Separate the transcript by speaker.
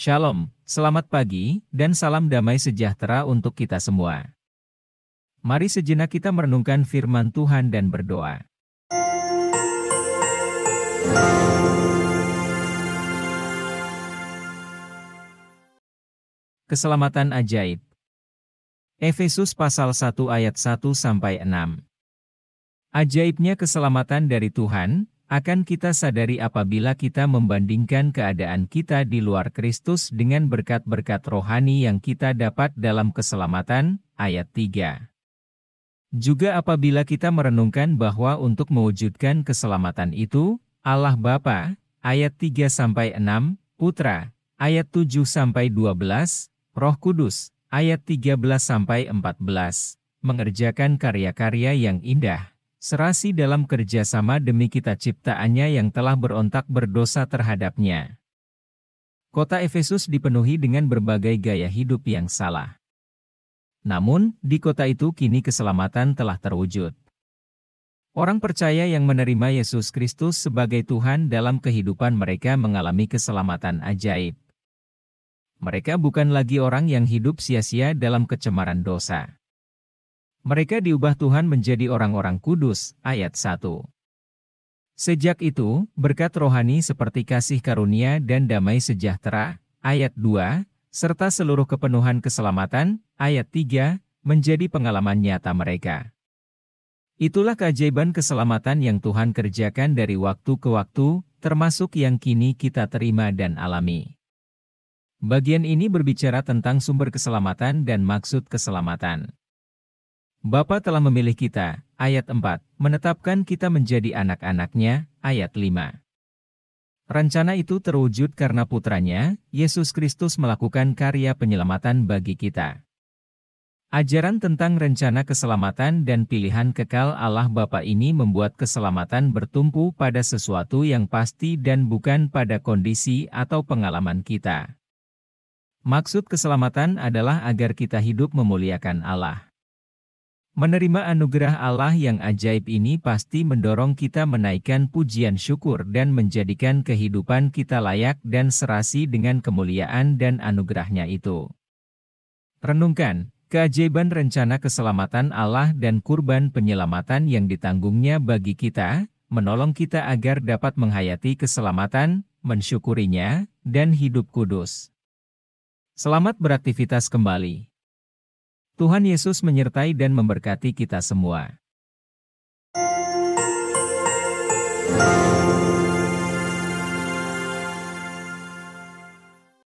Speaker 1: Shalom, selamat pagi, dan salam damai sejahtera untuk kita semua. Mari sejenak kita merenungkan firman Tuhan dan berdoa. Keselamatan ajaib. Efesus pasal 1 ayat 1-6. Ajaibnya keselamatan dari Tuhan akan kita sadari apabila kita membandingkan keadaan kita di luar Kristus dengan berkat-berkat rohani yang kita dapat dalam keselamatan, ayat 3. Juga apabila kita merenungkan bahwa untuk mewujudkan keselamatan itu, Allah Bapa, ayat 3-6, Putra, ayat 7-12, Roh Kudus, ayat 13-14, mengerjakan karya-karya yang indah, serasi dalam kerjasama demi kita ciptaannya yang telah berontak berdosa terhadapnya. Kota Efesus dipenuhi dengan berbagai gaya hidup yang salah. Namun, di kota itu kini keselamatan telah terwujud. Orang percaya yang menerima Yesus Kristus sebagai Tuhan dalam kehidupan mereka mengalami keselamatan ajaib. Mereka bukan lagi orang yang hidup sia-sia dalam kecemaran dosa. Mereka diubah Tuhan menjadi orang-orang kudus, ayat 1. Sejak itu, berkat rohani seperti kasih karunia dan damai sejahtera, ayat 2, serta seluruh kepenuhan keselamatan, ayat 3, menjadi pengalaman nyata mereka. Itulah keajaiban keselamatan yang Tuhan kerjakan dari waktu ke waktu, termasuk yang kini kita terima dan alami. Bagian ini berbicara tentang sumber keselamatan dan maksud keselamatan. Bapa telah memilih kita, ayat 4, menetapkan kita menjadi anak-anak-Nya, ayat 5. Rencana itu terwujud karena putranya, Yesus Kristus melakukan karya penyelamatan bagi kita. Ajaran tentang rencana keselamatan dan pilihan kekal Allah Bapa ini membuat keselamatan bertumpu pada sesuatu yang pasti dan bukan pada kondisi atau pengalaman kita. Maksud keselamatan adalah agar kita hidup memuliakan Allah. Menerima anugerah Allah yang ajaib ini pasti mendorong kita menaikkan pujian syukur dan menjadikan kehidupan kita layak dan serasi dengan kemuliaan dan anugerahnya itu. Renungkan, keajaiban rencana keselamatan Allah dan kurban penyelamatan yang ditanggungnya bagi kita, menolong kita agar dapat menghayati keselamatan, mensyukurinya, dan hidup kudus. Selamat beraktivitas kembali. Tuhan Yesus menyertai dan memberkati kita semua.